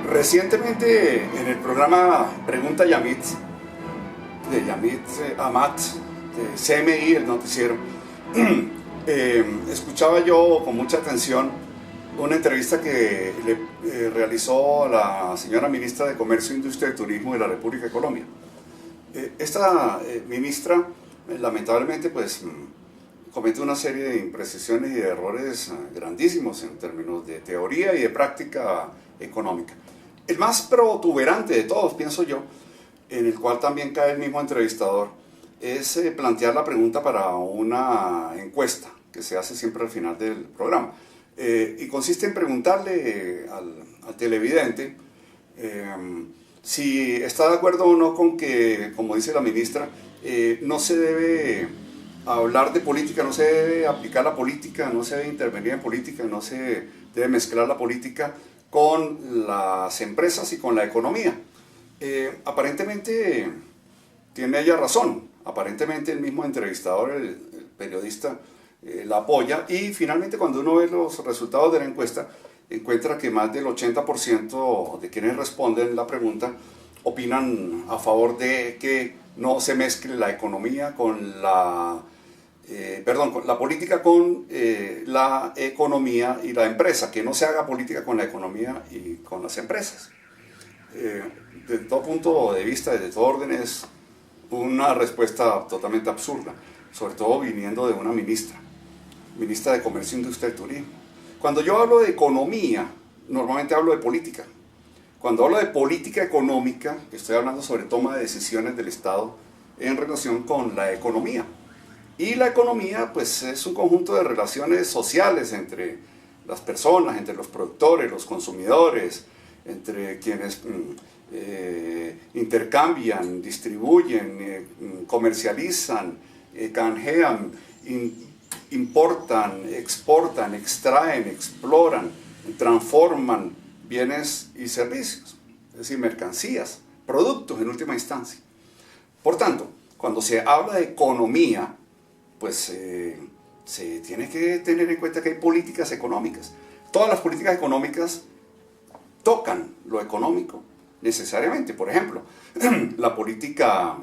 Recientemente en el programa Pregunta Yamit, de Yamit Amat, de CMI, el noticiero, escuchaba yo con mucha atención una entrevista que le realizó la señora ministra de Comercio, Industria y Turismo de la República de Colombia. Esta ministra, lamentablemente, pues comete una serie de imprecisiones y de errores grandísimos en términos de teoría y de práctica económica. El más protuberante de todos, pienso yo, en el cual también cae el mismo entrevistador, es plantear la pregunta para una encuesta que se hace siempre al final del programa. Y consiste en preguntarle al televidente si está de acuerdo o no con que, como dice la ministra, no se debe hablar de política, no se debe aplicar la política, no se debe intervenir en política, no se debe mezclar la política con las empresas y con la economía. Aparentemente tiene ella razón, aparentemente el mismo entrevistador, el periodista, la apoya, y finalmente cuando uno ve los resultados de la encuesta encuentra que más del 80% de quienes responden la pregunta opinan a favor de que no se mezcle la economía con la la política con la economía y la empresa, que no se haga política con la economía y con las empresas. Desde todo punto de vista, desde todo orden, es una respuesta totalmente absurda, sobre todo viniendo de una ministra de Comercio, Industria y Turismo. Cuando yo hablo de economía, normalmente hablo de política. Cuando hablo de política económica, estoy hablando sobre toma de decisiones del Estado en relación con la economía. Y la economía, pues, es un conjunto de relaciones sociales entre las personas, entre los productores, los consumidores, entre quienes intercambian, distribuyen, comercializan, canjean, importan, exportan, extraen, exploran, transforman bienes y servicios, es decir, mercancías, productos en última instancia. Por tanto, cuando se habla de economía, pues se tiene que tener en cuenta que hay políticas económicas. Todas las políticas económicas tocan lo económico necesariamente. Por ejemplo, la política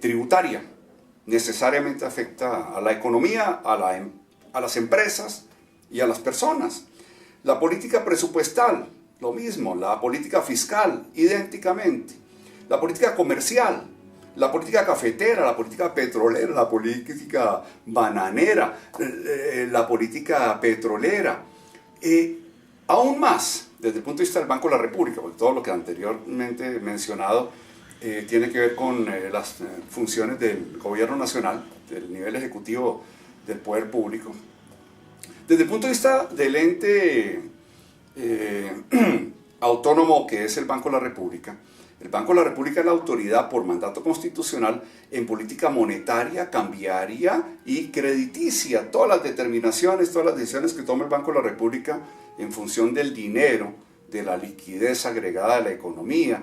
tributaria necesariamente afecta a la economía, a las empresas y a las personas. La política presupuestal, lo mismo. La política fiscal, idénticamente. La política comercial, la política cafetera, la política petrolera, la política bananera, la política petrolera. Aún más, desde el punto de vista del Banco de la República, porque todo lo que anteriormente he mencionado tiene que ver con las funciones del gobierno nacional, del nivel ejecutivo del poder público. Desde el punto de vista del ente autónomo que es el Banco de la República, el Banco de la República es la autoridad por mandato constitucional en política monetaria, cambiaria y crediticia. Todas las determinaciones, todas las decisiones que toma el Banco de la República en función del dinero, de la liquidez agregada de la economía,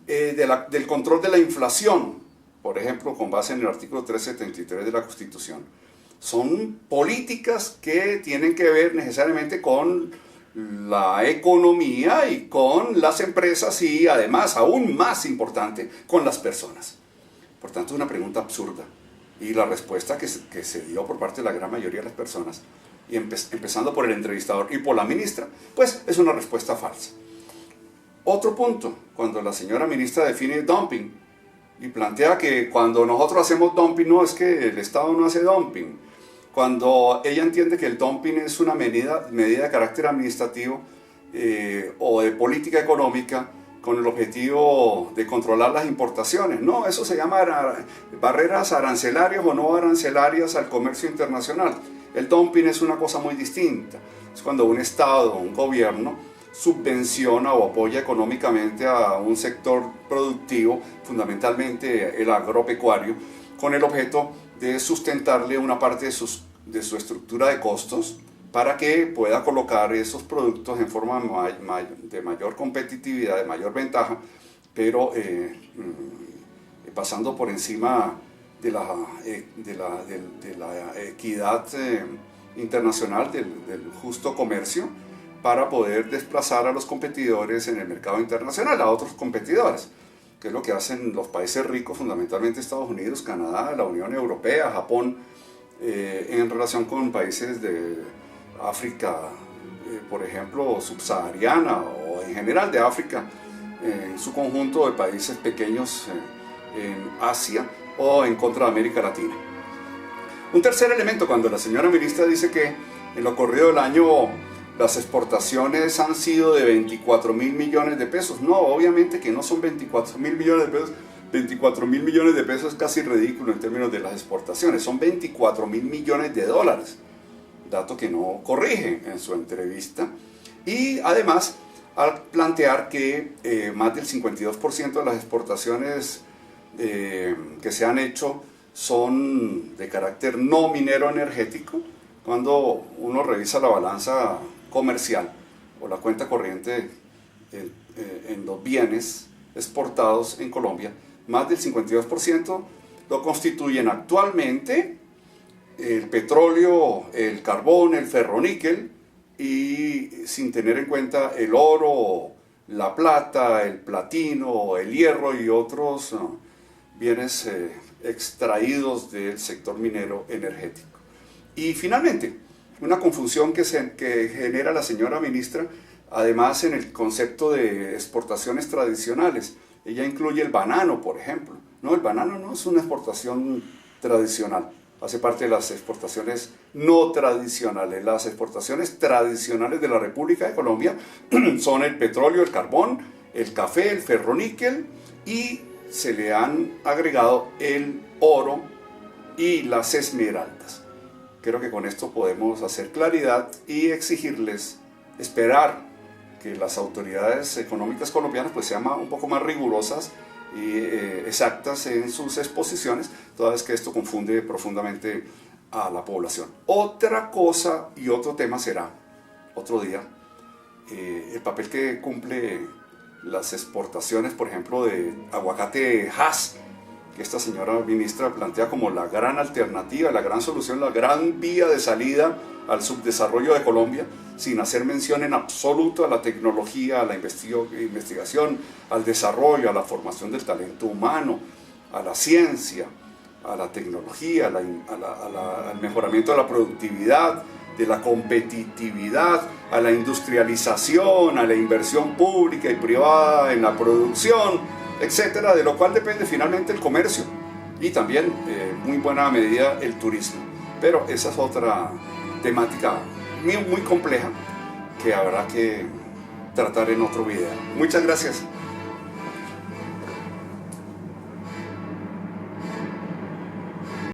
del control de la inflación, por ejemplo, con base en el artículo 373 de la Constitución, son políticas que tienen que ver necesariamente con la economía y con las empresas y además, aún más importante, con las personas. Por tanto, es una pregunta absurda, y la respuesta que se dio por parte de la gran mayoría de las personas, y empezando por el entrevistador y por la ministra, pues es una respuesta falsa. Otro punto, cuando la señora ministra define dumping y plantea que cuando nosotros hacemos dumping, no, es que el Estado no hace dumping. Cuando ella entiende que el dumping es una medida de carácter administrativo o de política económica con el objetivo de controlar las importaciones. No, eso se llama barreras arancelarias o no arancelarias al comercio internacional. El dumping es una cosa muy distinta. Es cuando un Estado o un gobierno subvenciona o apoya económicamente a un sector productivo, fundamentalmente el agropecuario, con el objeto de sustentarle una parte de su estructura de costos para que pueda colocar esos productos en forma de mayor competitividad, de mayor ventaja, pero pasando por encima de la equidad internacional, del justo comercio, para poder desplazar a los competidores en el mercado internacional, a otros competidores, que es lo que hacen los países ricos, fundamentalmente Estados Unidos, Canadá, la Unión Europea, Japón, en relación con países de África, por ejemplo, subsahariana, o en general de África, en su conjunto de países pequeños en Asia o en contra de América Latina. Un tercer elemento, cuando la señora ministra dice que en lo corrido del año las exportaciones han sido de 24.000 millones de pesos. No, obviamente que no son 24.000 millones de pesos. 24.000 millones de pesos es casi ridículo en términos de las exportaciones. Son 24.000 millones de dólares. Dato que no corrige en su entrevista. Y además, al plantear que más del 52% de las exportaciones que se han hecho son de carácter no minero energético, cuando uno revisa la balanza comercial o la cuenta corriente en los bienes exportados en Colombia, más del 52% lo constituyen actualmente el petróleo, el carbón, el ferroníquel, y sin tener en cuenta el oro, la plata, el platino, el hierro y otros bienes extraídos del sector minero energético. Y finalmente, una confusión que genera la señora ministra, además en el concepto de exportaciones tradicionales. Ella incluye el banano, por ejemplo. No, el banano no es una exportación tradicional, hace parte de las exportaciones no tradicionales. Las exportaciones tradicionales de la República de Colombia son el petróleo, el carbón, el café, el ferroníquel, y se le han agregado el oro y las esmeraldas. Creo que con esto podemos hacer claridad y exigirles, esperar que las autoridades económicas colombianas pues sean un poco más rigurosas y exactas en sus exposiciones, toda vez que esto confunde profundamente a la población. Otra cosa y otro tema será, otro día, el papel que cumple las exportaciones, por ejemplo, de aguacate Hass, que esta señora ministra plantea como la gran alternativa, la gran solución, la gran vía de salida al subdesarrollo de Colombia, sin hacer mención en absoluto a la tecnología, a la investigación, al desarrollo, a la formación del talento humano, a la ciencia, a la tecnología, al mejoramiento de la productividad, de la competitividad, a la industrialización, a la inversión pública y privada en la producción, etcétera, de lo cual depende finalmente el comercio y también, en muy buena medida, el turismo. Pero esa es otra temática muy compleja que habrá que tratar en otro video. Muchas gracias.